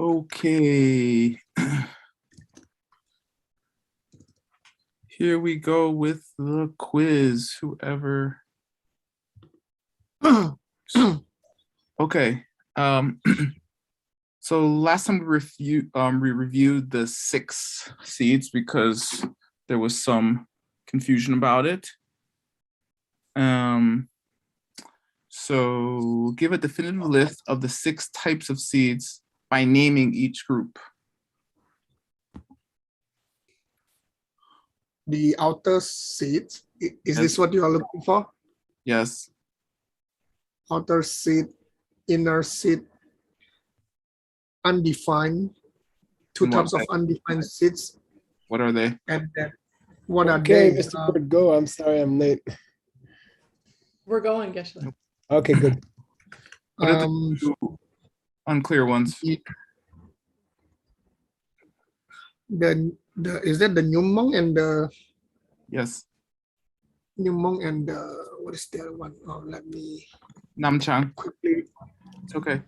Okay. Here we go with the quiz. Whoever. Okay. So last time we reviewed the 6 seeds because there was some confusion about it. So give a definitive list of the 6 types of seeds by naming each group. The outer seeds, is Yes. this what you are looking for? Yes. Outer seed, inner seed, undefined, 2 And what types of undefined seeds, What are they? and then what are Okay, they? Mr. Bird, go. I'm sorry I'm late. We're going, Geshe. Okay, good. What are the 2 unclear ones? Is that the Nyumong and the Yes. Nyumong and the, what is the other one? Oh, let me Namchang. quickly. It's okay.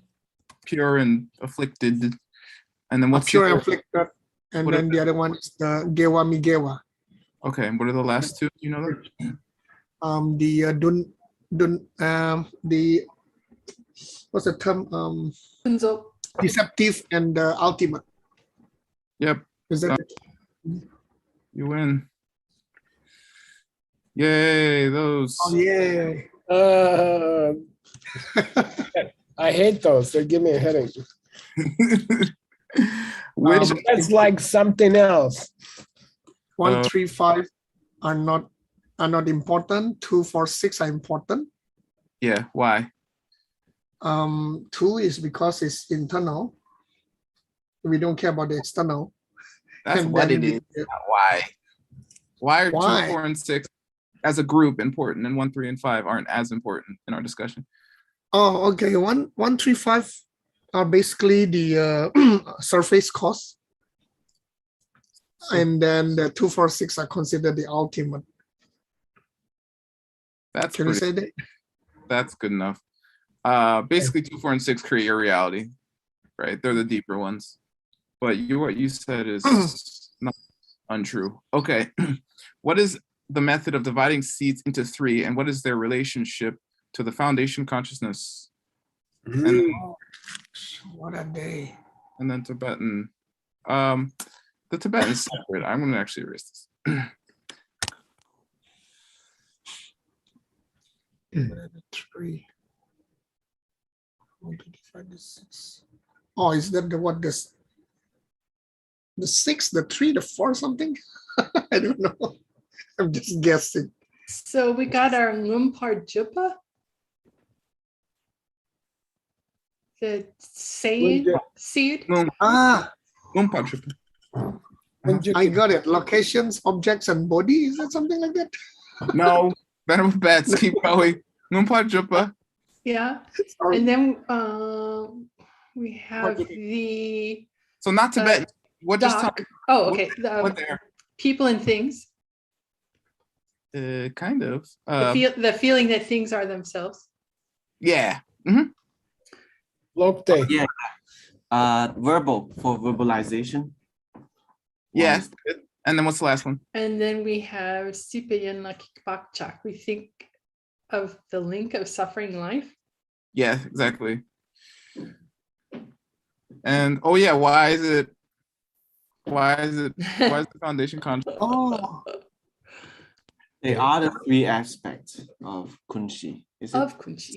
Pure and afflicted. And then what's Pure the and afflicted, and what are then the other one is the Gewa Migewa. Okay, and what are the last 2? You know them? The what's the term? Kunzo. Deceptive and ultimate. Yep, Is that you win. Yay, those. oh yeah. I hate those. They give me a headache. Which That's like something else. 1, 3, 5 are not important. 2, 4, 6 are important. yeah, why? 2 is because it's internal. We don't care about the external. That's And what then it is. Not why. Why are 2, Why? 4, and 6 as a group important and 1, 3, and 5 aren't as important in our discussion? Oh, okay. 1, 3, 5 are basically the surface cost. And then the 2, 4, 6 are considered the ultimate. That's Can you pretty, say that? that's good enough. Basically 2, 4, and 6 create your reality, right? They're the deeper ones. But what you said is not untrue. Okay. What is the method of dividing seeds into 3, and what is their relationship to the foundation consciousness? And, What are they? and then Tibetan. The Tibetan is separate. I'm gonna actually erase this. The 3. 1, 2, 5, 6. Oh, is that the what? The 6, the 3, the 4, something? I don't know. I'm just guessing. So we got our Ngumpar Jupa. The saying seed. Ah, I got it. Locations, objects, and body. Is that something like that? No, better with bets. Keep going. Numpa Jupa. Yeah. Sorry. And then we have the So not Tibetan. What just doc. time? Oh, okay. What there? People and things. Kind of. The feeling that things are themselves. Yeah. Lokte. Yeah. Verbal for verbalization. Yes. And then what's the last one? And then we have Sipayan Lakikbakchak. We think of the link of suffering life. Yeah, exactly. And oh yeah, why is the foundation conscious? Oh, They are the 3 aspects of Kunshi. Is it Of Kunchi.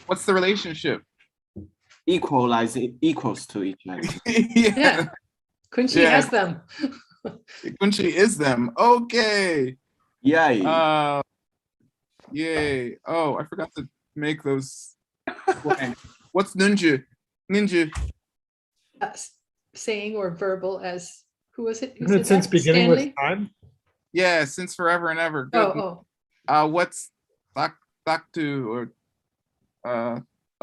What's the relationship? equals to each other? Yeah. Kunchi Yeah. has them. Kunchi is them. Okay. Yay. Yay. Oh, I forgot to make those. What's Nunju? Ninja. Saying or verbal as who was it? Who said Since that? beginning Stanley? with time. Yeah, since forever and ever. Good. Oh, What's Daktu or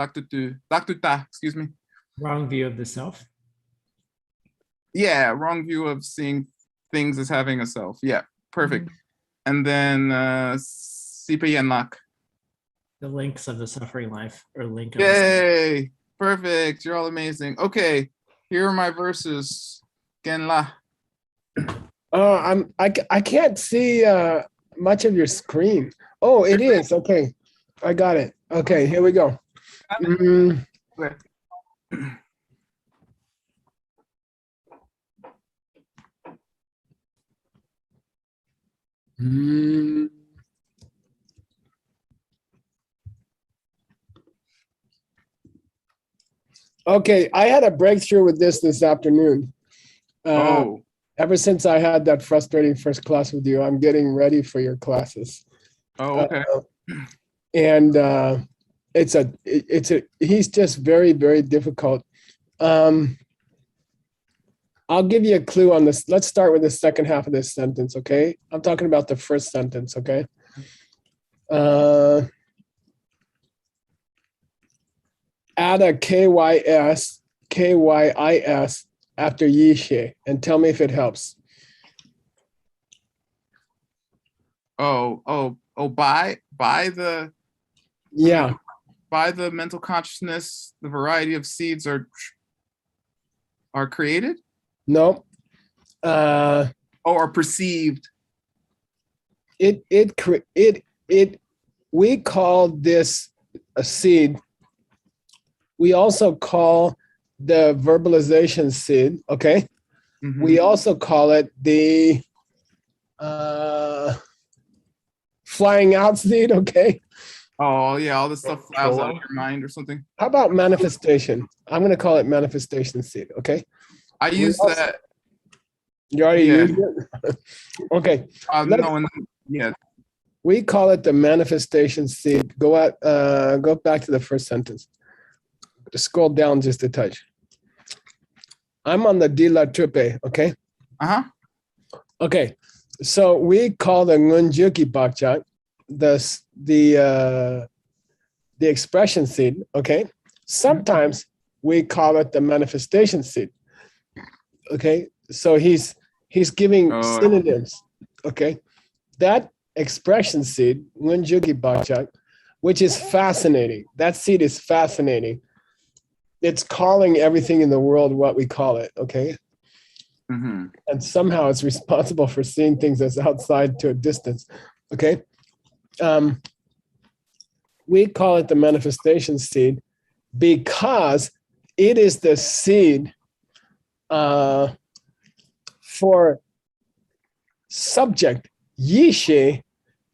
Daktuta, excuse me. Wrong view of the self. Yeah, wrong view of seeing things as having a self. Yeah, perfect. And then Sipa Yanlak. The links of the suffering life or link of Yay! Perfect. You're all amazing. Okay. Here are my verses. Genla. I can't see much of your screen. Oh, it is. Okay. I got it. Okay, here we go. Mm, Okay. mm. Okay, I had a breakthrough with this afternoon. Oh, Ever since I had that frustrating first class with you, I'm getting ready for your classes. oh, okay. And he's just very, very difficult. I'll give you a clue on this. Let's start with the second half of this sentence, okay? I'm talking about the first sentence, okay? Add a KYS after Yishe and tell me if it helps. By the Yeah, mental consciousness, the variety of seeds are created. no. Or perceived. We call this a seed. We also call the verbalization seed, okay? Mhm. We also call it the flying out seed, okay? Oh yeah, all this stuff flies out of your mind or something. How about manifestation? I'm going to call it manifestation seed, okay? I use also- that. You already Yeah. used it? Okay. Let's- No, and yeah. We call it the manifestation seed. Go back to the first sentence. Just scroll down just a touch. I'm on the De La Tripe, okay? Uh-huh. Okay. So we call the Ngunjuki Bakchak the expression seed, okay? Sometimes we call it the manifestation seed. Okay? So he's giving Oh. synonyms, okay? That expression seed, Ngunjuki Bakchak, which is fascinating. That seed is fascinating. It's calling everything in the world what we call it, okay? Mm-hmm. And somehow it's responsible for seeing things that's outside to a distance, okay? We call it the manifestation seed because it is the seed for subject Yishe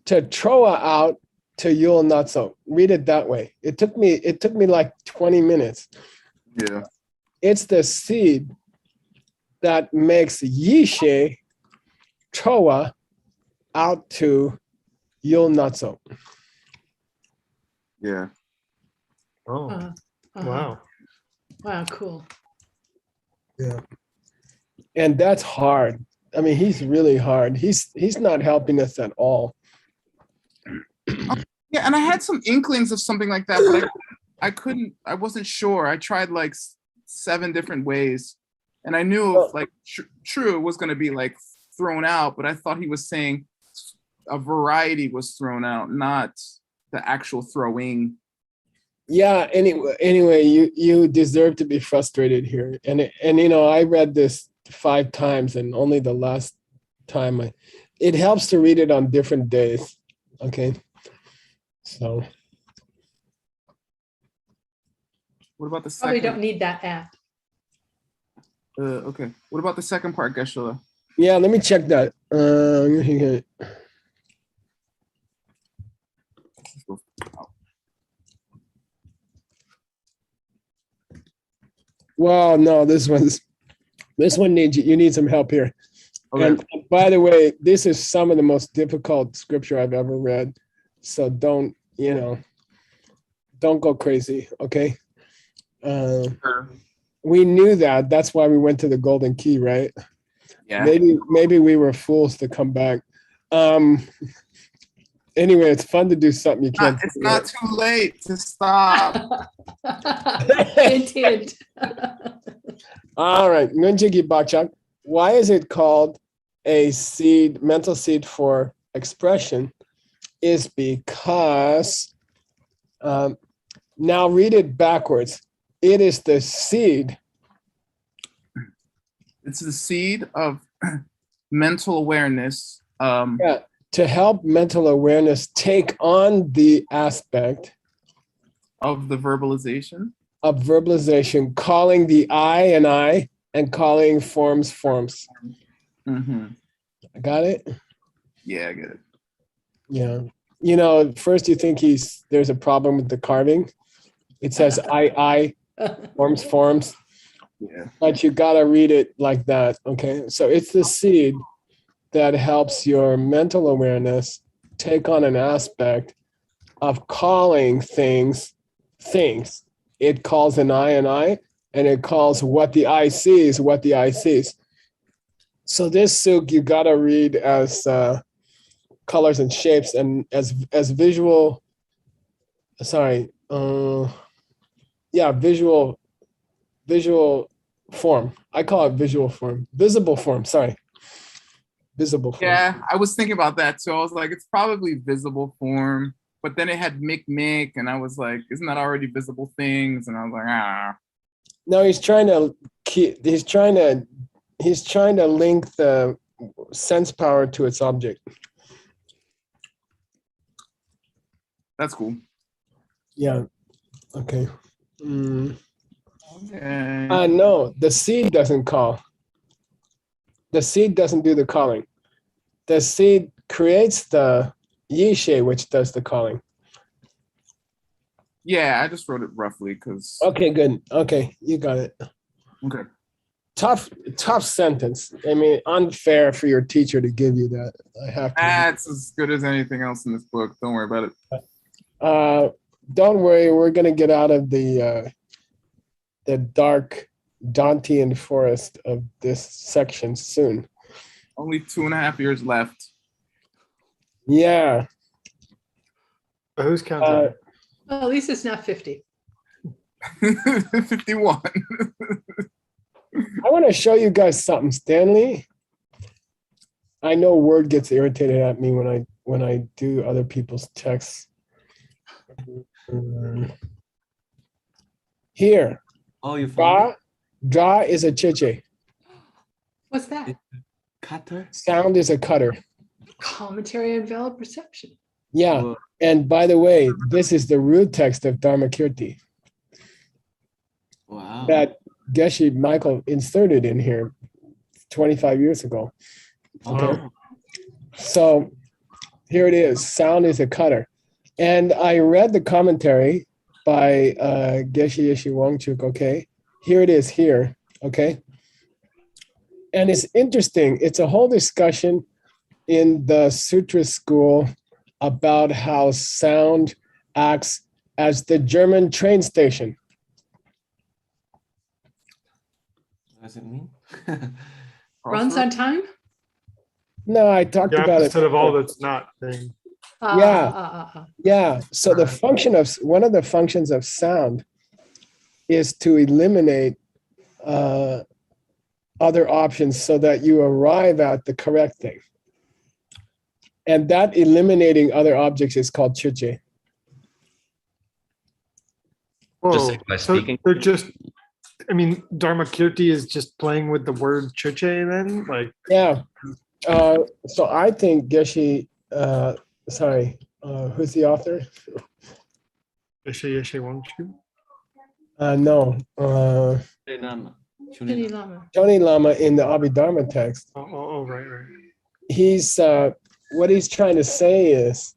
to Troa out to Yul Natso. Read it that way. It took me like 20 minutes. Yeah. It's the seed that makes Yishe Troa out to Yul Natso. Yeah. Oh, Uh-huh. Uh-huh. wow. Wow, cool. And that's hard. I mean, he's really hard. He's not helping us at all. Yeah, and I had some inklings of something like that, but I wasn't sure. I tried like 7 different ways, and I knew like true was going to be like thrown out, but I thought he was saying a variety was thrown out, not the actual throwing. Yeah. Anyway, you deserve to be frustrated here. And I read this 5 times, and only the last time it helps to read it on different days. Okay. So What about the Probably second? don't need that app. Okay. What about the second part, Geshe-la? yeah, let me check that. Well, no, this one needs you need some help here. Okay. And by the way, this is some of the most difficult scripture I've ever read. So don't go crazy, okay? Sure. We knew that. That's why we went to the Golden Key, right? Yeah. Maybe we were fools to come back. Anyway, it's fun to do something you can't. It's not too late to stop. Hint, hint. All right, Ngunjigi Bakchak. Why is it called a seed, mental seed for expression? Is because now read it backwards. It is the seed It's the seed of mental awareness. Yeah, to help mental awareness take on the aspect Of the verbalization. of verbalization, calling the I and calling forms forms. Mm-hmm. Got it? Yeah, I get it. Yeah. You know, first you think there's a problem with the carving. It says I, forms, Yeah. but you gotta read it like that. Okay. So it's the seed that helps your mental awareness take on an aspect of calling things. It calls an I, and it calls what the I sees, what the I sees. So this Suk you gotta read as colors and shapes and as visual. Sorry, yeah, visual form. I call it visual form, visible form. Sorry, visible form. Yeah, I was thinking about that too. I was like, it's probably visible form, but then it had mick, and I was like, isn't that already visible things? And I was like, ah. No, he's trying to link the sense power to its object. That's cool. Yeah. Okay. Mm. Okay. No, the seed doesn't call. The seed doesn't do the calling. The seed creates the yishe, which does the calling. Yeah, I just wrote it roughly because. Okay, good. Okay, you got it. Okay. Tough sentence. I mean, unfair for your teacher to give you that. I have to. That's as good as anything else in this book. Don't worry about it. Don't worry, we're gonna get out of the dark Dantean forest of this section soon. Only 2.5 years left. Yeah. Who's counting? Well, at least it's not 50. 51. I want to show you guys something, Stanley. I know Word gets irritated at me when I do other people's texts. Here, Oh, you found draw is a chiche. What's that? it? Cutter? Sound is a cutter. Commentary on valid perception. Yeah. Whoa. And by the way, this is the root text of Dharmakirti Wow. that Geshe Michael inserted in here 25 years ago. Okay. Oh, So here it is. Sound is a cutter. And I read the commentary by Geshe Yeshe Wangchuk. Okay. Here it is here. Okay. And it's interesting. It's a whole discussion in the Sutra school about how sound acts as the German train station. what does it mean? Runs on time? No, I talked The about it. opposite of all that's not thing. Yeah. Yeah. So the function of one of the functions of sound is to eliminate other options so that you arrive at the correct thing. And that eliminating other objects is called chiche. Whoa. like by So speaking? they're just, I mean, Dharmakirti is just playing with the word chiche then? Like, Yeah. So I think Geshe, who's the author? Yeshe Yeshe Wangchu? No, Lama. Shuni Lama. Tony Lama in the Abhidharma text. Oh, right. He's what he's trying to say is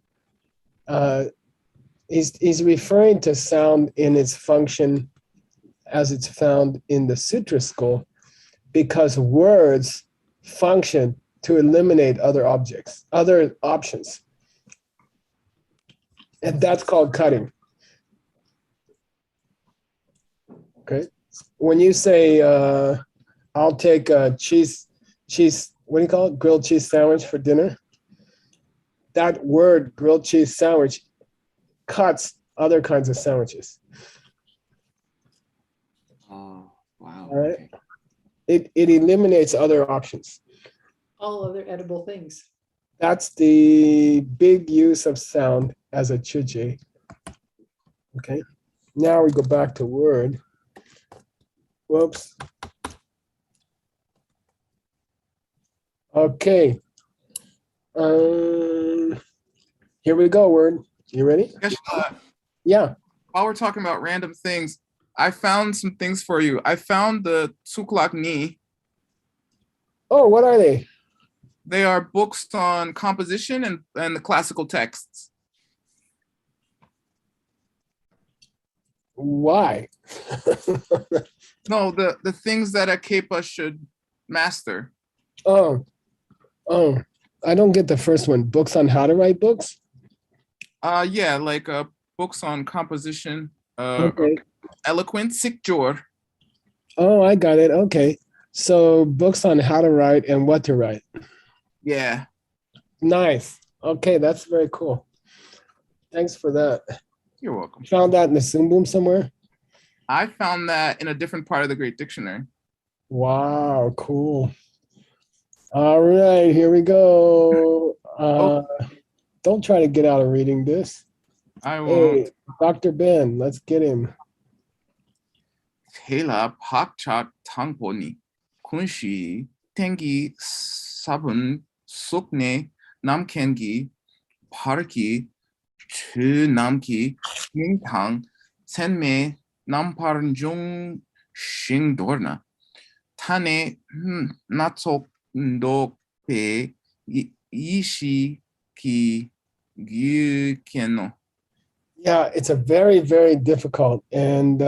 he's referring to sound in its function as it's found in the Sutra school, because words function to eliminate other objects, other options. And that's called cutting. Okay. When you say, I'll take a cheese, what do you call it? Grilled cheese sandwich for dinner. That word, grilled cheese sandwich, cuts other kinds of sandwiches. Oh, wow. All right. Okay. It eliminates other options. All other edible things. That's the big use of sound as a chiche. Okay. Now we go back to word. Whoops. Okay. Here we go, Word. You ready? Yes, Yeah. while we're talking about random things, I found some things for you. I found the Tsuklak Ni. Oh, what are they? They are books on composition and the classical texts. Why? No, the things that a Kepa should master. Oh, I don't get the first one. Books on how to write books? Yeah, like books on composition, Okay. eloquent, sikjor. Oh, I got it. Okay. So books on how to write and what to write. Yeah. Nice. Okay, that's very cool. Thanks for that. You're welcome. Found that in the Zoom Boom somewhere? I found that in a different part of the Great Dictionary. Wow, cool. All right, here we go. Don't try to get out of reading this. I won't. Hey, Dr. Ben, let's get him. Hela pakchak tangponi kunshi tengi sabun sukne namkengi parki chu namki mingtang senme namparnjung shingdorna tane natsok ndokpe ishi ki gyukeno. Yeah, it's a very, very difficult. And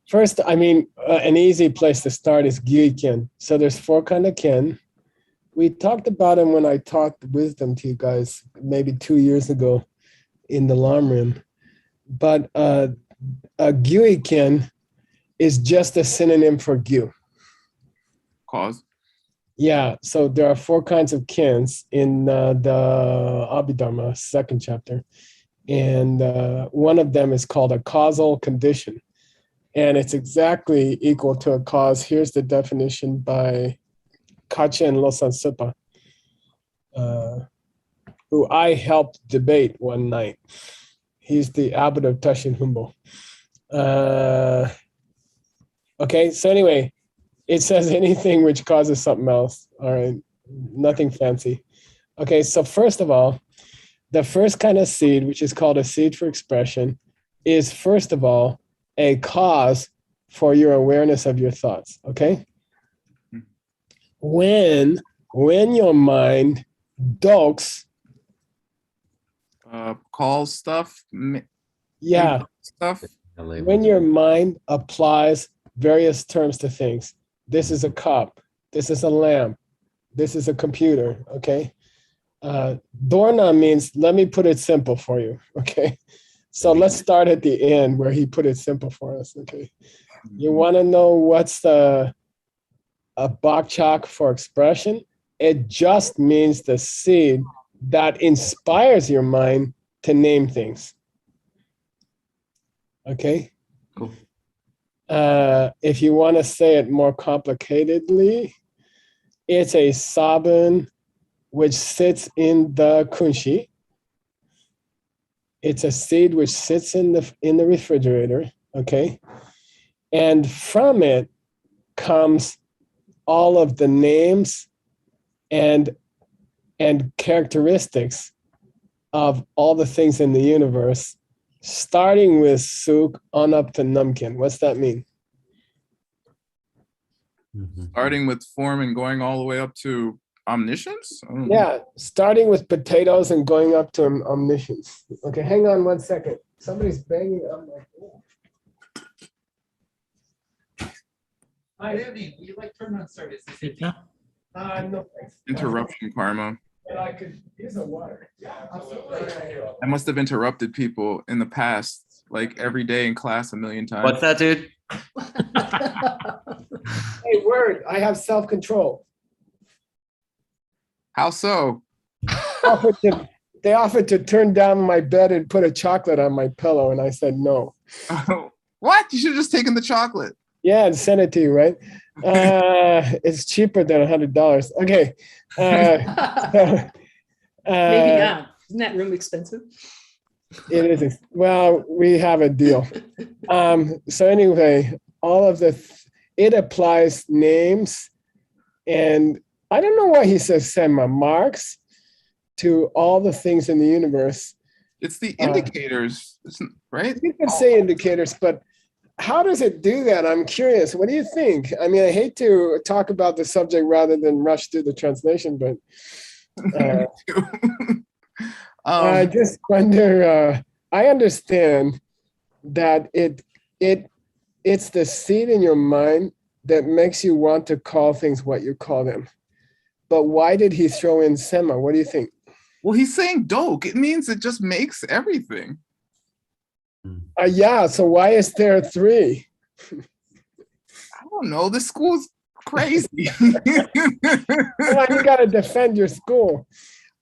first, I mean, an easy place to start is Gyuiken. So there's 4 kind of ken. We talked about them when I taught wisdom to you guys maybe 2 years ago in the Lamrim. But a Gyuiken is just a synonym for Gyu. Cause. Yeah, so there are 4 kinds of kins in the Abhidharma, 2nd chapter. And one of them is called a causal condition. And it's exactly equal to a cause. Here's the definition by Kachen Losan Sipa, who I helped debate one night. He's the abbot of Tashin Humbo. Okay, so anyway, it says anything which causes something else. All right, nothing fancy. Okay, so first of all, the first kind of seed, which is called a seed for expression, is first of all a cause for your awareness of your thoughts. Okay, when your mind dokes, Calls stuff. yeah, Stuff. when your mind applies various terms to things. This is a cup. This is a lamp. This is a computer. Okay. Dorna means, let me put it simple for you. Okay. So let's start at the end where he put it simple for us. Okay. You want to know what's a bakchak for expression? It just means the seed that inspires your mind to name things. Okay. Cool. If you want to say it more complicatedly, it's a sabun which sits in the kunshi. It's a seed which sits in the refrigerator. Okay. And from it comes all of the names and characteristics of all the things in the universe, starting with Suk on up to Namkin. What's that mean? Starting with form and going all the way up to omniscience? I don't know. Yeah, starting with potatoes and going up to omniscience. Okay, hang on 1 second. Somebody's banging on my door. Hi, Would you like turn on service? no thanks. Interruption karma. But I could use a water. Yeah, absolutely. I must have interrupted people in the past, like every day in class a million times. What's that, dude? Hey, word, I have self-control. How so? They offered to turn down my bed and put a chocolate on my pillow, and I said no. What? You should have just taken the chocolate. Yeah, and sent it to you, right? It's cheaper than $100. Okay. Maybe not. Isn't that room expensive? It is. Well, we have a deal. So anyway, all of it applies names And I don't know why he says Sema. Marks to all the things in the universe. It's the indicators, right? You can say indicators, but how does it do that? I'm curious. What do you think? I mean, I hate to talk about the subject rather than rush through the translation, but I just wonder. I understand that it's the seed in your mind that makes you want to call things what you call them. But why did he throw in Sema? What do you think? Well, he's saying Doke. It means it just makes everything. Yeah. So why is there 3? I don't know. This school's crazy. Well, you got to defend your school.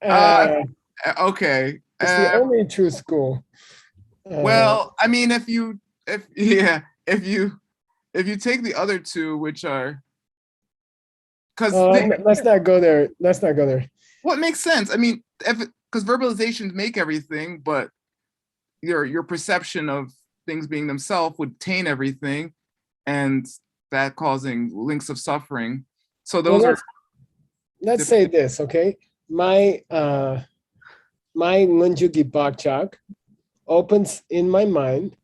Okay. It's the only true school. Well, I mean, if you take the other 2, which are because let's not go there. Let's not go there. what makes sense. I mean, because verbalizations make everything, but your perception of things being themselves would taint everything, and that causing links of suffering. So those Well, are. Let's say this, okay? My Ngunjugi Bakchak opens in my mind,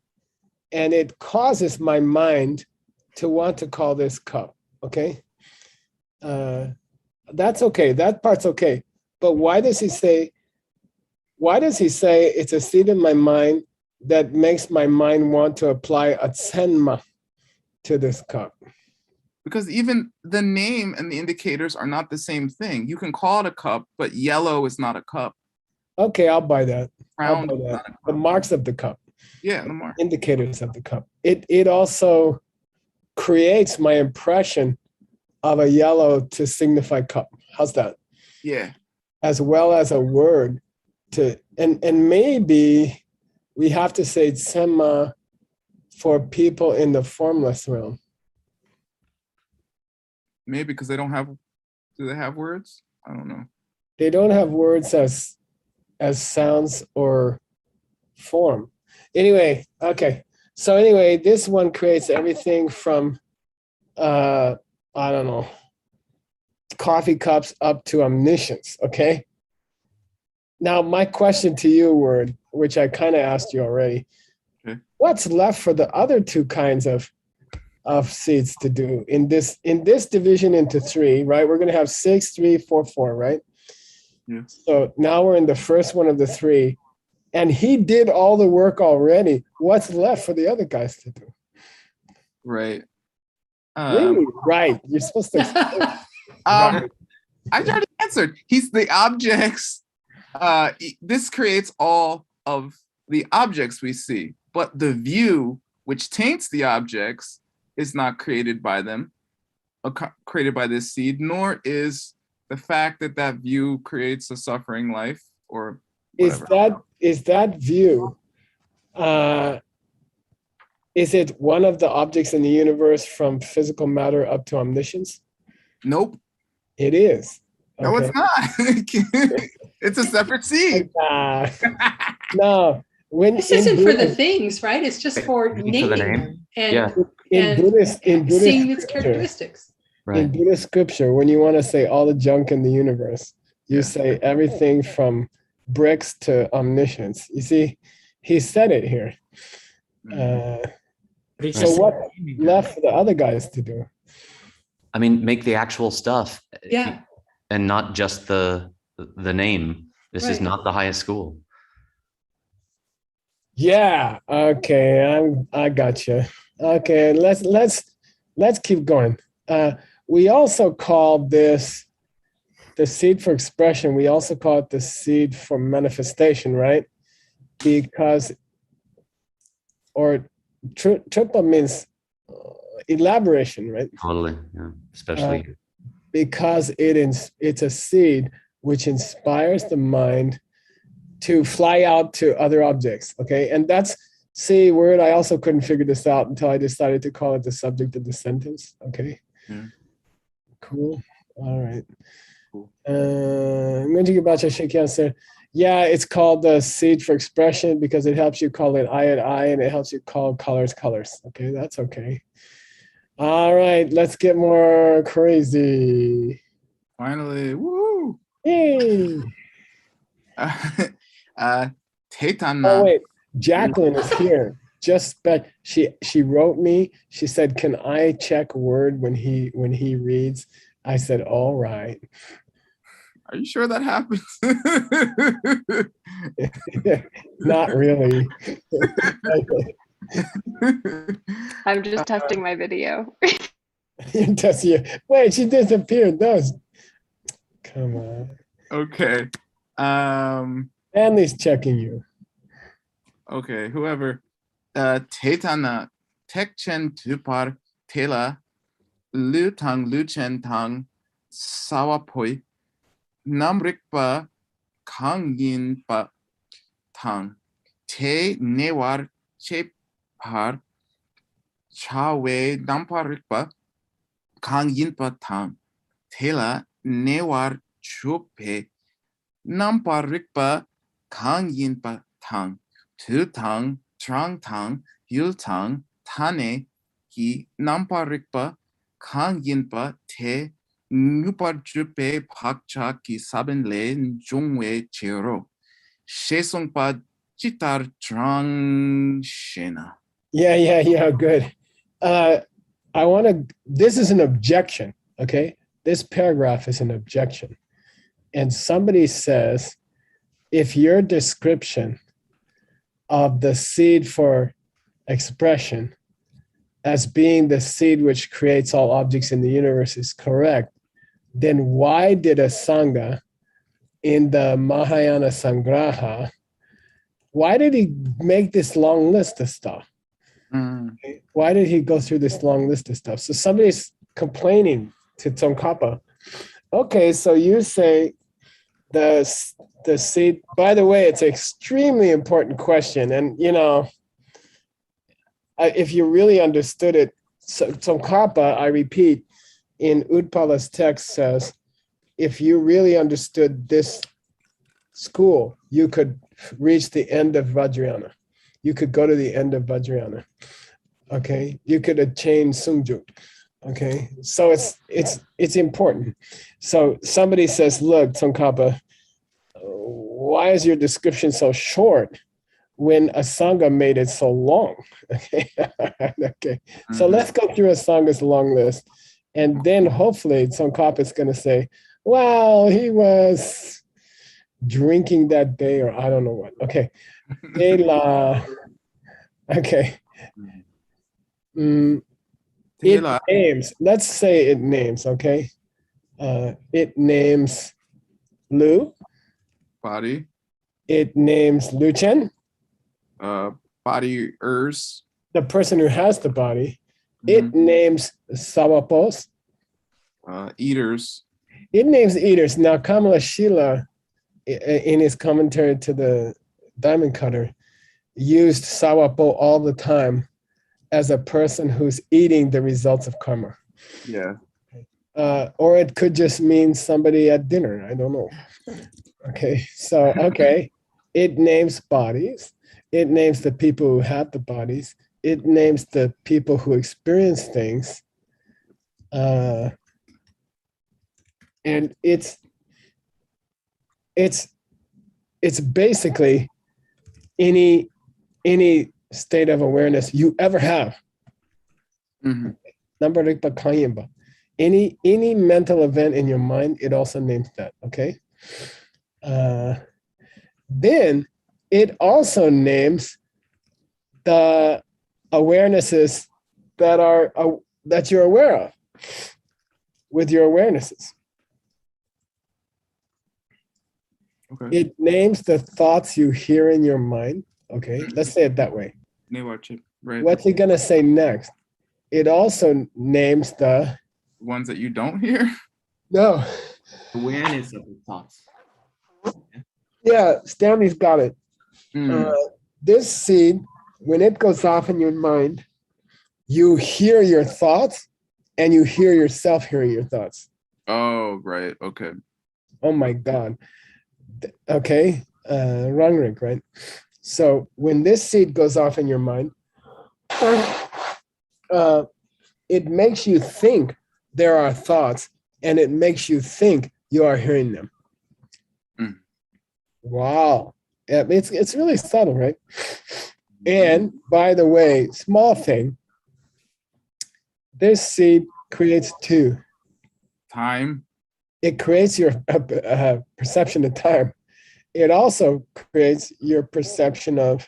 and it causes my mind to want to call this cup, okay? That's okay. That part's okay. But why does he say it's a seed in my mind that makes my mind want to apply a tsenma to this cup? Because even the name and the indicators are not the same thing. You can call it a cup, but yellow is not a cup. Okay, I'll buy that. I'll Round buy is that. not a The cup. marks of the cup. Yeah, the mark. Indicators of the cup. It also creates my impression of a yellow to signify cup. How's that? Yeah. As well as a word to and maybe we have to say tsema for people in the formless realm. Maybe because they don't have. Do they have words? I don't know. They don't have words as sounds or form. Anyway, okay. So anyway, this one creates everything from I don't know, coffee cups up to omniscience, okay? Now, my question to you, Word, which I kind of asked you already, Okay. What's left for the other 2 kinds of seeds to do in this division into 3, right? We're going to have 6, 3, 4, 4, right? Yeah. So now we're in the first one of the 3, and he did all the work already. What's left for the other guys to do? Right. Really? Right. You're supposed to. I already answered. He's the objects. This creates all of the objects we see, but the view, which taints the objects, is not created by them, created by this seed, nor is the fact that that view creates a suffering life or whatever. Is that view? Is it one of the objects in the universe from physical matter up to omniscience? Nope. It is. No, Okay. it's not. It's a separate seed. No, when This in isn't for the Buddhist- things, right? It's just for Maybe for the naming name. them and, Yeah. in and Buddhist seeing its scripture, characteristics. in Right. Buddhist scripture, when you want to say all the junk in the universe, you Yeah. say everything from bricks to omniscience. You see, he said it here. So what left for the other guys to do? I mean, make the actual stuff. Yeah. And not just the name. This is Right. not the highest school. Yeah. Okay. I got you. Okay. Let's keep going. We also call this the seed for expression. We also call it the seed for manifestation, right? Because, or triple means elaboration, right? Totally. Yeah. Especially. Because it's a seed which inspires the mind to fly out to other objects. Okay, and that's word. I also couldn't figure this out until I decided to call it the subject of the sentence. Okay, Yeah. Cool. All right. Cool. I'm going to get back to shake answer. Yeah, it's called the seed for expression because it helps you call it I and I, and it helps you call colors colors. Okay, that's okay. All right, let's get more crazy. Finally, woo! Yay. Oh Tetana. wait, Jacqueline is here. Just but she wrote me. She said, "Can I check Word when he reads?" I said, "All right." Are you sure that happens? Not really. I'm just testing my video. You test you. Wait, she disappeared. Those. Come on. Okay. Stanley's checking you. Okay, whoever. Tetana. Tekchen tupar tela. Lutang luchen tang. Sawapoi. Namrikpa. Kangin pa tang. Te newar chepar. Chawe namparikpa. Kangin pa tang. Tela newar chupe. Namparikpa. Kangin pa tang. Tu tang. Trang tang. Yul tang. Tane. Ki namparikpa. Kangin pa te. Ngupar chupe pakcha ki saben le jongwe chero. Shesong pa chitar trang shena. Yeah, good. I want to, this is an objection, okay? This paragraph is an objection. And somebody says, if your description of the seed for expression as being the seed which creates all objects in the universe is correct, then why did a Sangha in the Mahayana Sangraha, why did he make this long list of stuff? Why did he go through this long list of stuff? So somebody's complaining to Tsongkhapa. Okay, so you say the seed, by the way, it's an extremely important question. And, you know, if you really understood it, Tsongkhapa, I repeat, in Utpala's text says, if you really understood this school, you could reach the end of Vajrayana. You could go to the end of Vajrayana. Okay, you could attain Sungjut. Okay, so it's important. So somebody says, look, Tsongkhapa, why is your description so short when a Sangha made it so long? Okay, okay. So let's go through a Sangha's long list. And then hopefully Tsongkhapa is going to say, well, he was drinking that day, or I don't know what. Okay. Okay. It names, let's say it names, okay? It names Lu. Body. It names Lu Chen, Body ers. the person who has the body. It names Sawapos. Eaters. It names eaters. Now, Kamala Shila, in his commentary to the Diamond Cutter, used Sawapo all the time as a person who's eating the results of karma. Yeah. Or it could just mean somebody at dinner. I don't know. Okay, so, okay. It names bodies. It names the people who have the bodies. It names the people who experience things. And it's basically any state of awareness you ever have. Number rikpa kayimba. Any mental event in your mind, it also names that, okay? Then it also names the awarenesses that you're aware of with your awarenesses. Okay. It names the thoughts you hear in your mind. Okay, let's say it that way. Right. What's it gonna say next? It also names the ones that you don't hear. No. Awareness of the thoughts. Yeah, Stanley's got it. This seed, when it goes off in your mind, you hear your thoughts and you hear yourself hearing your thoughts. Oh, right. Okay. Oh my God. Okay. Rangrik, right? So when this seed goes off in your mind, it makes you think there are thoughts, and it makes you think you are hearing them. Mm. Wow. Yeah, it's really subtle, right? And by the way, small thing, this seed creates two. Time. It creates your perception of time. It also creates your perception of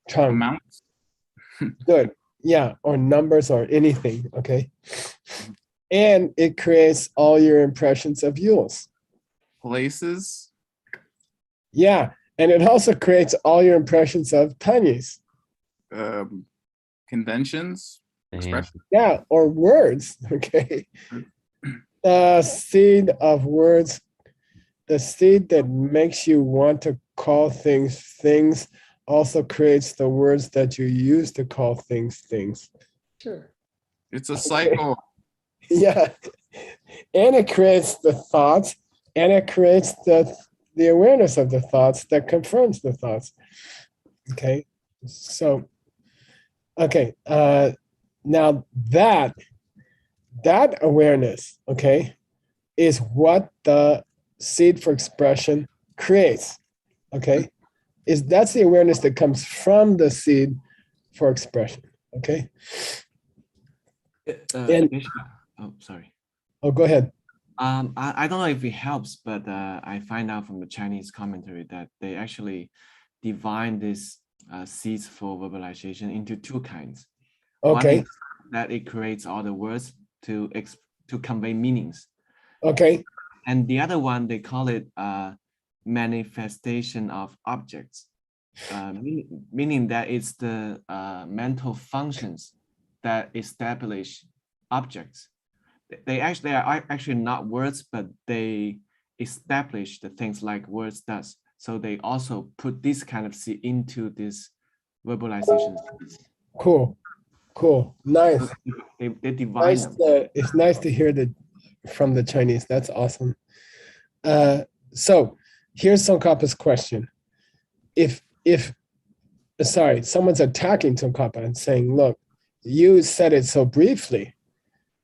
tongue. Amount. Good. Yeah, or numbers or anything, okay? And it creates all your impressions of Yules. Places. Yeah, and it also creates all your impressions of Tanyis. Conventions. Yeah. Expression. Yeah, or words, okay? The seed of words, the seed that makes you want to call things things also creates the words that you use to call things things. Sure. It's a cycle. Yeah. And it creates the thoughts, and it creates the awareness of the thoughts that confirms the thoughts. Okay. So, okay. Now that awareness, okay, is what the seed for expression creates. Okay. That's the awareness that comes from the seed for expression. Okay. And- oh, sorry. Oh, go ahead. I don't know if it helps, but I find out from the Chinese commentary that they actually divide these seeds for verbalization into two kinds. One Okay. is that it creates all the words to convey meanings. Okay. And the other one, they call it manifestation of objects, meaning that it's the mental functions that establish objects. They are actually not words, but they establish the things like words does. So they also put this kind of into this verbalization. Cool. Nice. They divide them. It's nice to hear that from the Chinese. That's awesome. So here's Tsongkhapa's question. If someone's attacking Tsongkhapa and saying, look, you said it so briefly.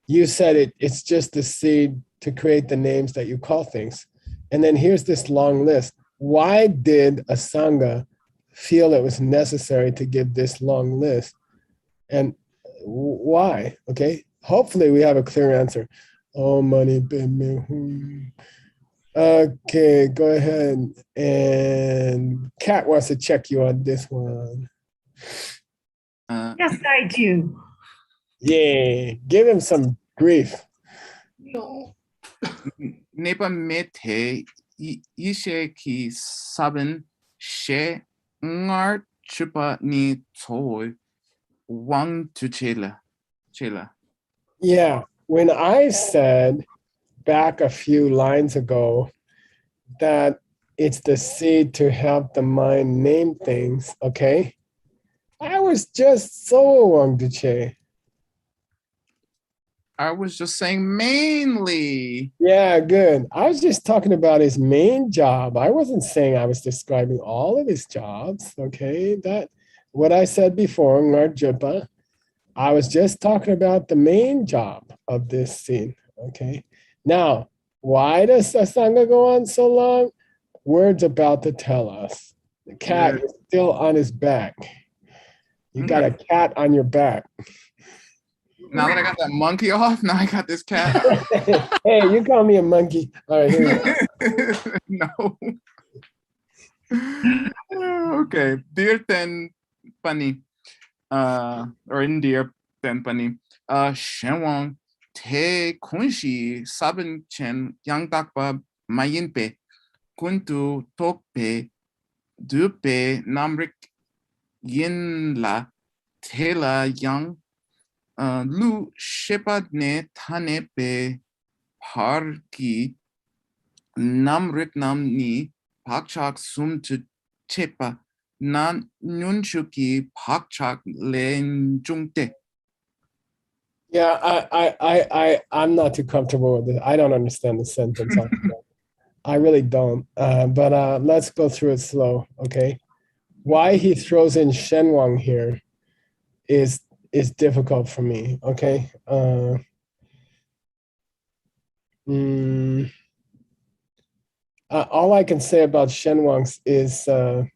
You said it's just the seed to create the names that you call things. And then here's this long list. Why did a Sangha feel it was necessary to give this long list? And why? Okay. Hopefully we have a clear answer. Oh, money. Okay, go ahead. And Kat wants to check you on this one. Yes, I do. Yeah, give him some grief. No. Neba mete ishe ki saben she ngar chupa ni toy wang tu chela. Yeah, when I said back a few lines ago that it's the seed to help the mind name things, okay? I was just so Wang Duche. I was just saying mainly. Yeah, good. I was just talking about his main job. I wasn't saying I was describing all of his jobs, okay? That what I said before, Ngar Jupa, I was just talking about the main job of this scene, okay? Now, why does Sangha go on so long? Word's about to tell us. The cat is still on his back. You got a cat on your back. Now that I got that monkey off, now I got this cat. Hey, you call me a monkey. All right, here we go. No. Okay. Dear Ten Pani, or in Dear Ten Pani, Shenwang Te Kunshi Sabin Chen Yang Dakpa Mayin Pe Kuntu Tok Pe Du Pe Namrik Yin La Tela Yang Lu Shepad Ne Tane Pe Par Ki Namrik Nam Ni Pakchak Sum Tu Chepa Nan Nyunshuki Pakchak Len Jungte. Yeah, I'm not too comfortable with it. I don't understand the sentence. I really don't. But let's go through it slow, okay? Why he throws in Shenwang here is is difficult for me. Okay. All I can say about Shenwangs is a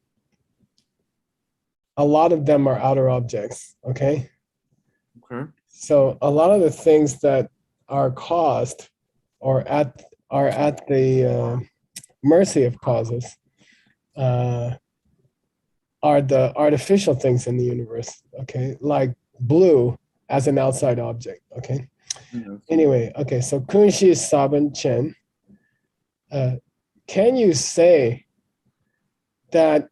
lot of them are outer objects. Okay. Okay. So a lot of the things that are caused or are at the mercy of causes are the artificial things in the universe. Okay, like blue as an outside object. Okay. Yeah. Anyway, okay. So Kunshi Saban Chen. Can you say that?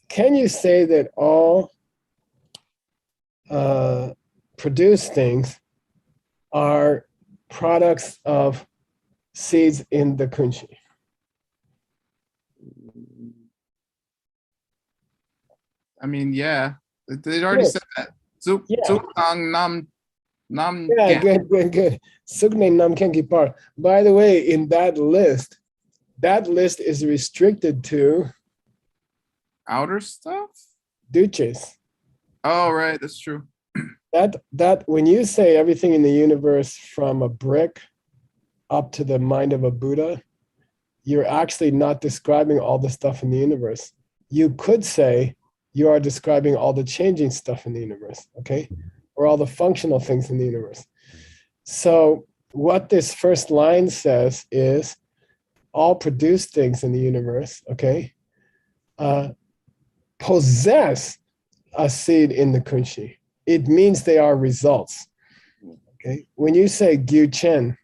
Can you say that all produced things are products of seeds in the kunshi? I mean, yeah, they already Good. said that. Zuk Yeah. Zukang Nam Yeah, Gen. good. Sugne Namkenki Par. By the way, in that list is restricted to Outer stuff. duches. Oh, right, that's true. That when you say everything in the universe from a brick up to the mind of a Buddha, you're actually not describing all the stuff in the universe. You could say you are describing all the changing stuff in the universe, okay? Or all the functional things in the universe. So what this first line says is all produced things in the universe, okay, possess a seed in the kunshi. It means they are results. Okay. When you say Gyu Chen,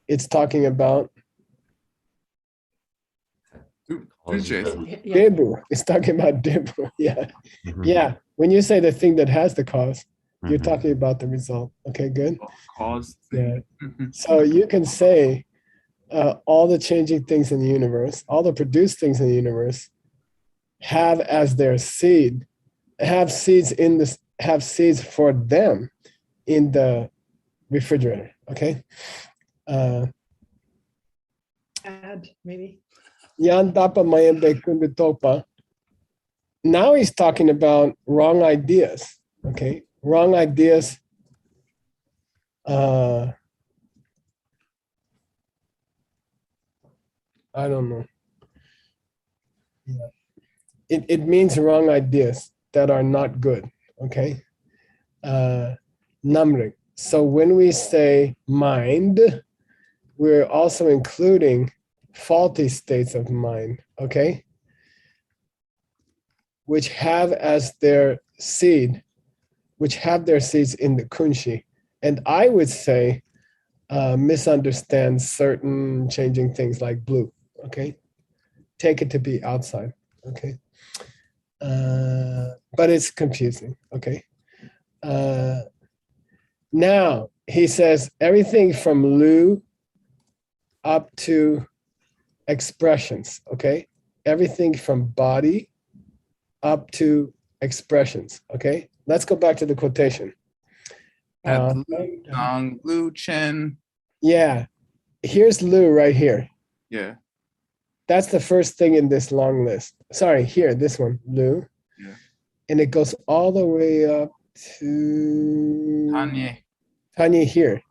it's talking about Duche. Yeah. Debu. It's talking about Debu. Yeah. Mhm. Yeah. When you say the thing that has the cause, you're Mhm. talking about the result. Okay, good. Cause. Yeah. Mhm. So you can say all the changing things in the universe, all the produced things in the universe have as their seed, have seeds in this, have seeds for them in the refrigerator. Okay. Add maybe. Yan tapa mayembe kundu topa. Now he's talking about wrong ideas. Okay. Wrong ideas. I don't know. Yeah. It means wrong ideas that are not good. Okay. Namrik. So when we say mind, we're also including faulty states of mind, okay? Which have as their seed, which have their seeds in the kunshi. And I would say misunderstand certain changing things like blue, okay? Take it to be outside, okay? But it's confusing, okay? Now, he says everything from Lu up to expressions, okay? Everything from body up to expressions, okay? Let's go back to the quotation. At Dong Lu Chen. Yeah, here's Lu right here. Yeah. That's the first thing in this long list. Sorry, here, this one, Lu. Yeah. And it goes all the way up to Tanya. Tanya here.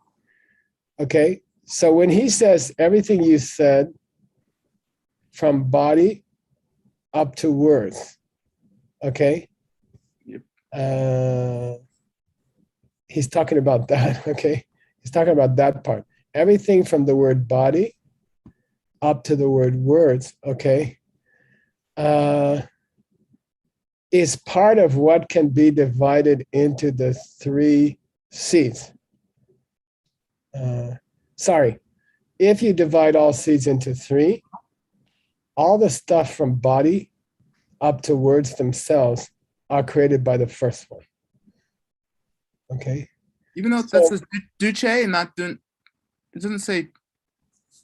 Okay, so when he says everything you said from body up to words, okay? Yep. He's talking about that, okay? He's talking about that part. Everything from the word body up to the word words, okay, is part of what can be divided into the three seeds. Sorry, if you divide all seeds into three, all the stuff from body up to words themselves are created by the first one. Okay. Even though that says Duce and not Dun, it doesn't say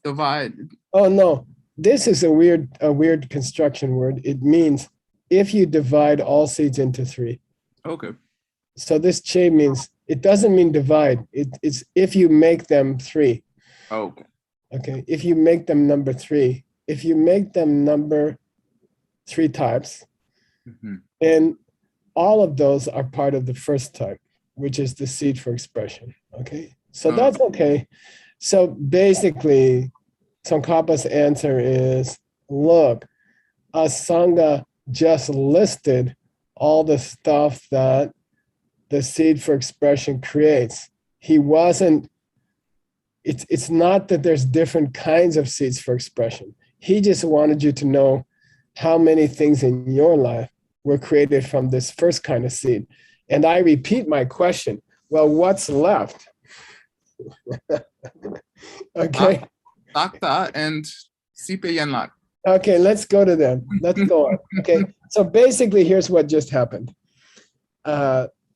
divide. Oh no, this is a weird construction word. It means if you divide all seeds into three. Okay. So this che means, it doesn't mean divide. It's if you make them three. Okay. Okay. If you make them number three, if you make them number three types, Mhm. then all of those are part of the first type, which is the seed for expression. Okay, so that's okay. So basically, Tsongkhapa's answer is, look, Asanga just listed all the stuff that the seed for expression creates. He wasn't, it's not that there's different kinds of seeds for expression. He just wanted you to know how many things in your life were created from this first kind of seed. And I repeat my question, well, what's left? Okay. Takta and Sipe Yanlak. Okay, let's go to them. Let's go on. Okay, so basically, here's what just happened.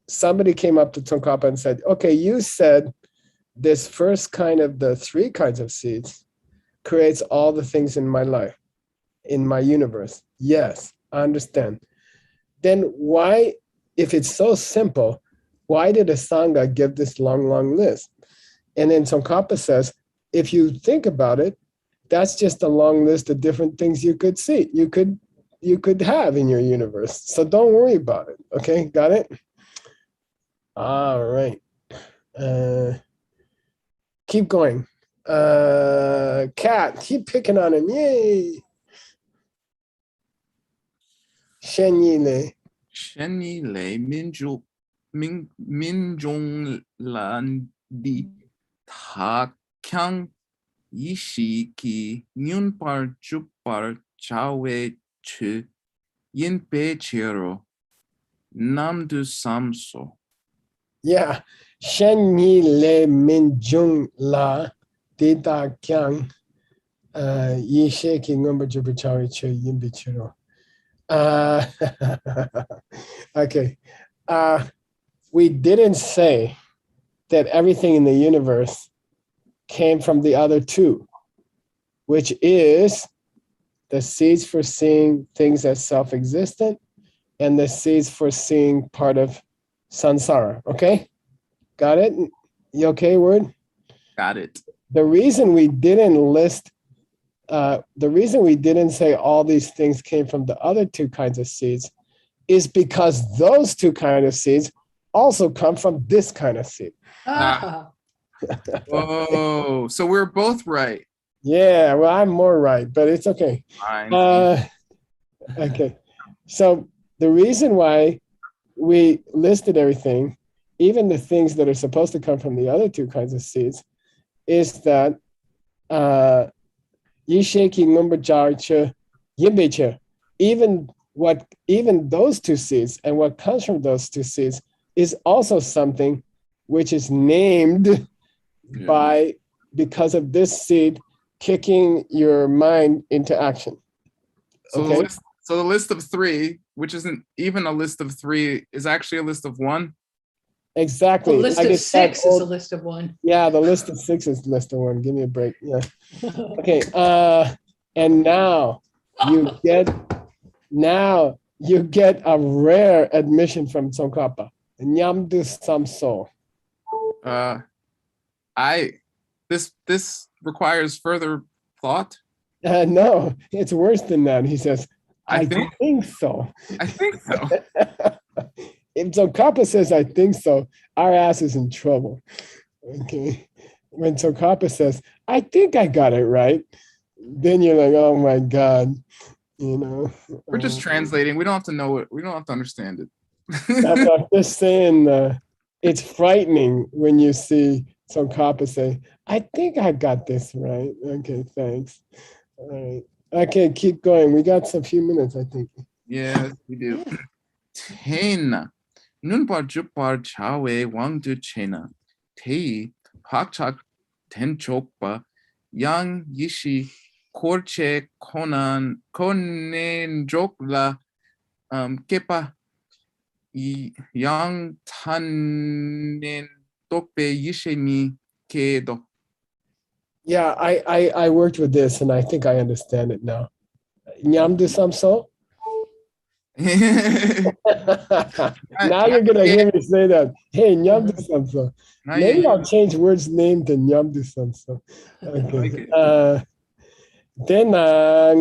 Somebody came up to Tsongkhapa and said, okay, you said this first kind of the three kinds of seeds creates all the things in my life, in my universe. Yes, I understand. Then why, if it's so simple, why did a Sangha give this long, long list? And then Tsongkhapa says, if you think about it, that's just a long list of different things you could see, you could have in your universe. So don't worry about it. Okay, got it? All right. Keep going. Cat, keep picking on him. Yay. Shenyi Le. Shenyi Le Minjong Landi Ta Kyang Yishi Ki Nyunpar Chupar Chawe Chu Yinpe Chero Namdu Samso. Yeah. Shenyi Le Minjung La Dita Kyang Yishe Ki Ngumba Jubichawi Chu Yimbi Chiro. Okay. We didn't say that everything in the universe came from the other two, which is the seeds for seeing things as self-existent and the seeds for seeing part of samsara. Okay? Got it? You okay, Word? Got it. The reason we didn't list, the reason we didn't say all these things came from the other two kinds of seeds is because those two kinds of seeds also come from this kind of seed. Ah, Whoa. So we're both right. Yeah, well, I'm more right, but it's okay. Fine. Okay. So the reason why we listed everything, even the things that are supposed to come from the other two kinds of seeds, is that Yisheki Numbajarcha Yimbecha, even those two seeds and what comes from those two seeds is also something which is named because of this seed kicking your mind into action. So, Okay. the list of three, which isn't even a list of three, is actually a list of one. Exactly. the list Like of it's that 6 is old- a list of 1. Yeah, the list of 6 is the list of 1. Give me a break. Yeah. Okay. And now you get a rare admission from Tsongkhapa. Nyamdu Samso. This requires further thought. No, it's worse than that. He says, I I think- think so. I think so. If Tsongkhapa says, I think so, our ass is in trouble. Okay. When Tsongkhapa says, I think I got it right, then you're like, oh my God. You know. We're just translating. We don't have to know it. We don't have to understand it. That's what I'm just saying. It's frightening when you see Tsongkhapa say, I think I got this right. Okay, thanks. All right. Okay, keep going. We got a few minutes, I think. Yes, we do. Tena. Nunpar jupar chawe wangdu chena. Tei pakchak tenchokpa. Yang yishi korche konen jokla kepa. Yang tanen tokpe yishemi kedo. Yeah, I worked with this and I think I understand it now. Nyamdu Samso? Now you're gonna hear me say that. Hey, Nyamdu Samso. Maybe I'll change word's name to Nyamdu Samso. Okay. Then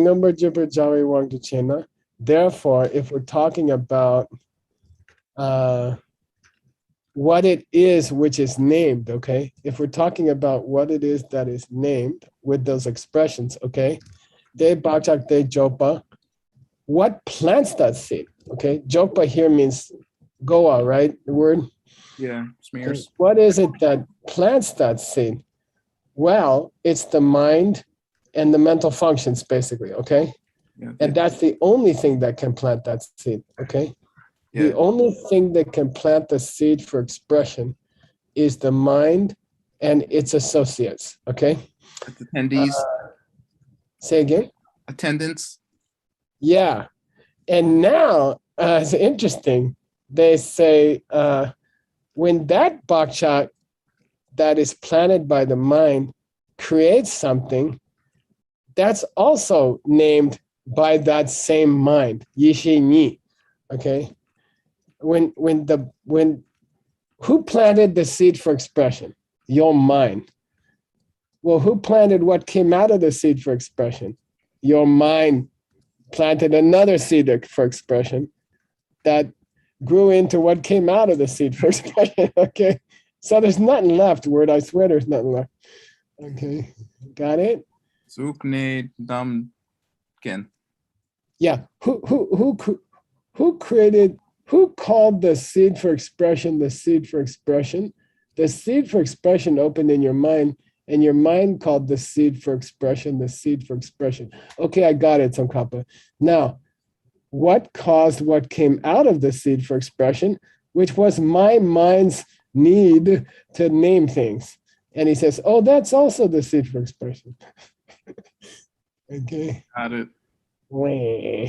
number Jibber Jawi Wangdu Chena. Therefore, if we're talking about what it is which is named, okay? If we're talking about what it is that is named with those expressions, okay? De bakchak de jopa, what plants that seed, okay? Jopa here means goa, right? The word. Yeah, smears. What is it that plants that seed? Well, it's the mind and the mental functions, basically, okay? Yeah, And that's the only thing that can plant that seed, okay? yeah. The only thing that can plant the seed for expression is the mind and its associates, okay? Attendees, Say again? attendants. Yeah. And now, it's interesting. They say when that bakchak that is planted by the mind creates something, that's also named by that same mind, Yishi Ni. Okay. When who planted the seed for expression? Your mind. Well, who planted what came out of the seed for expression? Your mind planted another seed for expression that grew into what came out of the seed for expression. Okay. So there's nothing left, word. I swear there's nothing left. Okay. Got it? Zukne dam ken. Yeah. Who created, who called the seed for expression the seed for expression? The seed for expression opened in your mind, and your mind called the seed for expression the seed for expression. Okay, I got it, Tsongkhapa. Now, what caused what came out of the seed for expression, which was my mind's need to name things? And he says, oh, that's also the seed for expression. Okay. Got it. Wah.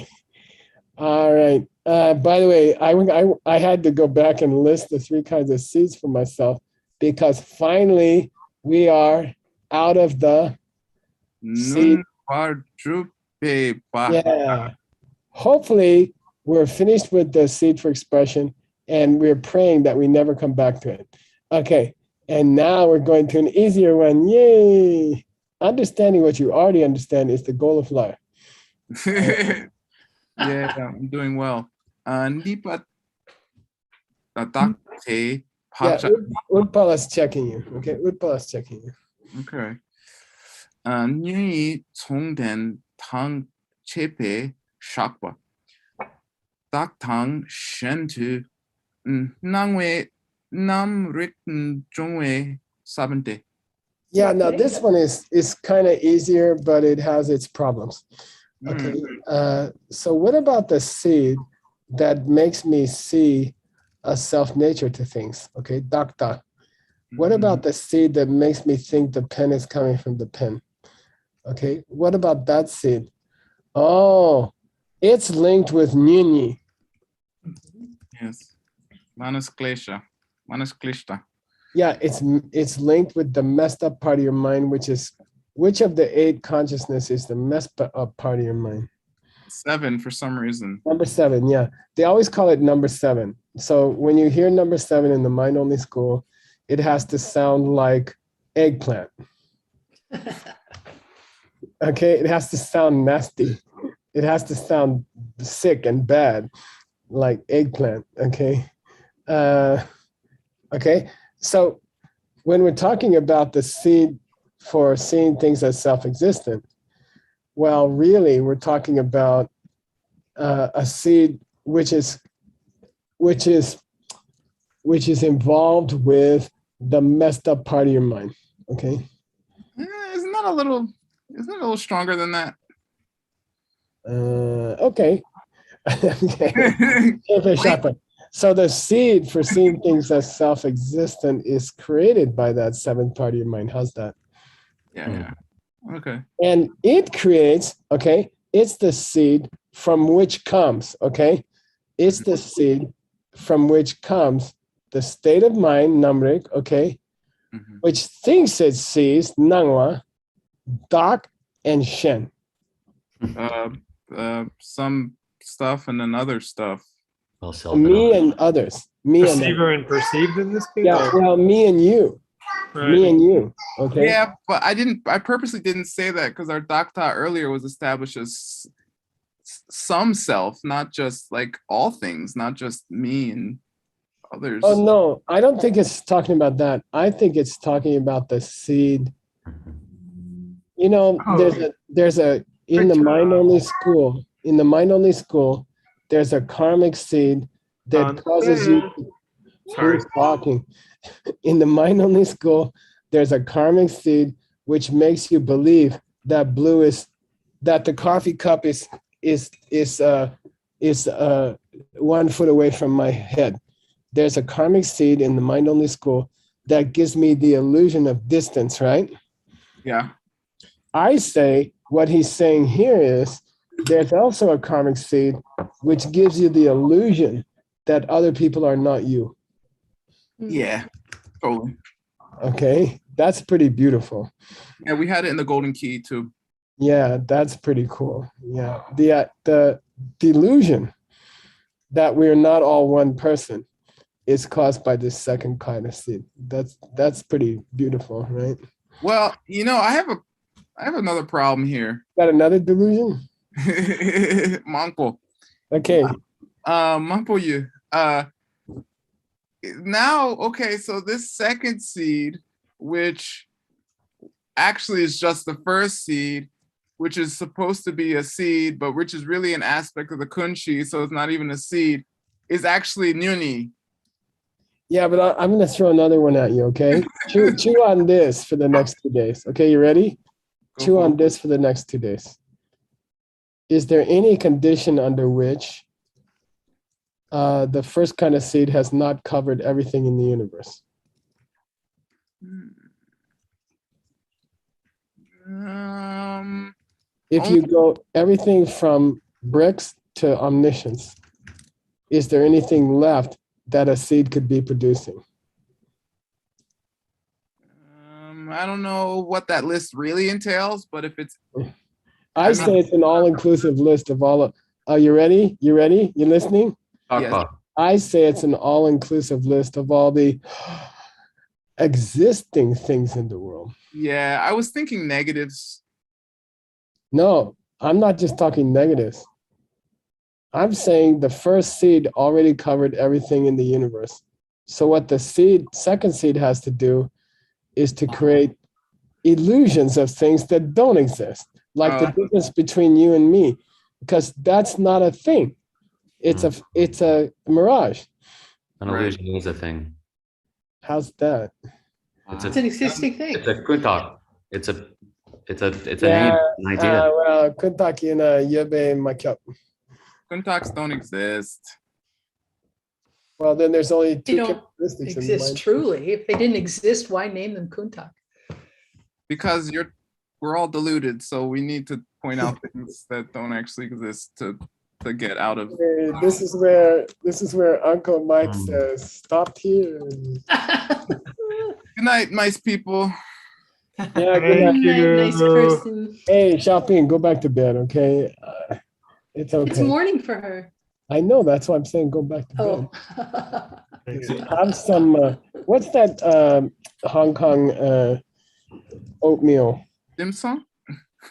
All right. By the way, I had to go back and list the 3 kinds of seeds for myself because finally we are out of the seed. Nun quadrupe ba. Yeah. Hopefully we're finished with the seed for expression and we're praying that we never come back to it. Okay. And now we're going to an easier one. Yay. Understanding what you already understand is the goal of life. Yeah, I'm doing well. Nipa tatakte Yeah, pacha. Utpala's checking you. Okay, Utpala's checking you. Okay. Nyi chongden tang chepe shakpa. Tak tang shentu nangwe nam rikken jongwe sabente. Yeah, now this one is kind of easier, but it has its problems. Okay, so what about the seed that makes me see a self-nature to things? Okay, dakta. What about the seed that makes me think the pen is coming from the pen? Okay, what about that seed? Oh, it's linked with nyunyi. Yes. Manas klesha. Manas klishta. Yeah, it's linked with the messed up part of your mind, which is, which of the 8 consciousness is the messed up part of your mind? 7 for some reason. Number 7, yeah. They always call it number 7. So when you hear number 7 in the mind-only school, it has to sound like eggplant. Okay, it has to sound nasty. It has to sound sick and bad, like eggplant, okay? Okay, so when we're talking about the seed for seeing things as self-existent, well, really, we're talking about a seed which is involved with the messed up part of your mind. Okay. Isn't that a little stronger than that? Okay. Okay. So the seed for seeing things as self-existent is created by that 7th part of your mind. How's that? Yeah. Okay. And it creates, okay, it's the seed from which comes, okay? It's the seed from which comes the state of mind, namrik, okay, which thinks it sees nangwa, dak, and shen. Some stuff and then other stuff. Well, Me and others. Me and Perceiver and perceived in this case? yeah, well, me and you. Right. Me and you. Okay. Yeah, but I purposely didn't say that because our doctor earlier was established as some self, not just like all things, not just me and Others. Oh, no, I don't think it's talking about that. I think it's talking about the seed. You know, there's a in the mind only school, there's a karmic seed that causes you. Sorry. Who's talking? In the mind only school, there's a karmic seed which makes you believe that that the coffee cup is 1 foot away from my head. There's a karmic seed in the mind only school that gives me the illusion of distance, right? Yeah. I say what he's saying here is there's also a karmic seed which gives you the illusion that other people are not you. Yeah. Totally. Okay, that's pretty beautiful. Yeah, we had it in the Golden Key too. Yeah, that's pretty cool. Yeah, the delusion that we're not all one person is caused by this second kind of seed. That's pretty beautiful, right? Well, I have another problem here. Got another delusion? Manpo. Okay. Manpo you. Now, okay, so this second seed, which actually is just the first seed, which is supposed to be a seed, but which is really an aspect of the kunshi, so it's not even a seed, is actually Nuni. Yeah, but I'm going to throw another one at you, okay? chew on this for the next 2 days. Okay, you ready? Chew on this for the next 2 days. Is there any condition under which the first kind of seed has not covered everything in the universe? If you go everything from bricks to omniscience, is there anything left that a seed could be producing? I don't know what that list really entails, but if it's I say it's an all-inclusive list of all of, are you ready? You ready? You listening? Yes. I say it's an all-inclusive list of all the existing things in the world. Yeah, I was thinking negatives. No, I'm not just talking negatives. I'm saying the first seed already covered everything in the universe. So what the second seed has to do is to create illusions of things that don't exist, like the difference between you and me, because that's not a thing. It's a mirage. An illusion is a thing. How's that? It's an existing thing. It's a kuntak. It's a Yeah, name, an idea. Well, Kuntaki and Yebe Makyap. Kuntaks don't exist. Well, then there's only They two don't characteristics in the exist mind. truly. If they didn't exist, why name them Kuntak? Because we're all deluded, so we need to point out things that don't actually exist to get out of. Okay, this is where Uncle Mike says, "Stop here." Good night, nice people. Yeah, good Thank night. Nice person. Hey, Shopping, go back to bed, okay? It's okay. It's morning for her. I know, that's why I'm saying go back to bed. Oh. Have some, what's that Hong Kong oatmeal? Dim sum?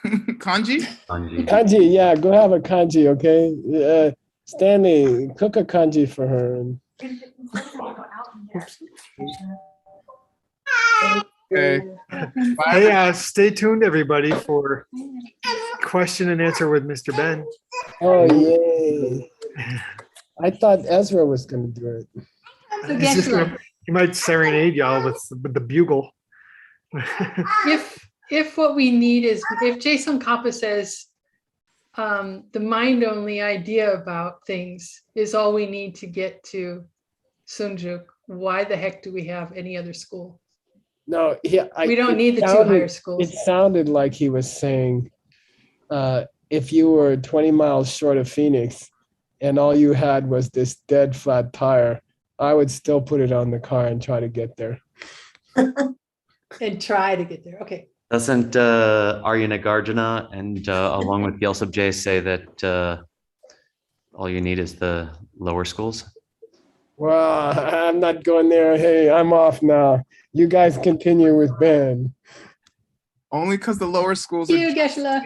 Kanji? Kanji. Kanji, yeah, go have a kanji, okay? Stanley, cook a kanji for her. Okay. Hey, stay tuned, everybody, for question and answer with Mr. Ben. Oh, yay. I thought Ezra was going to do it. He's just gonna, he might serenade y'all with the bugle. If what we need is, if Jason Kappa says the mind only idea about things is all we need to get to Sunjuk, why the heck do we have any other school? No, We don't need the two higher schools. It sounded like he was saying, if you were 20 miles short of Phoenix and all you had was this dead flat tire, I would still put it on the car and try to get there. And try to get there. Okay. Doesn't Arya Nagarjuna and along with Gyal Sub J say that all you need is the lower schools? Well, I'm not going there. Hey, I'm off now. You guys continue with Ben. Only because the lower schools See are you, Geshe-la.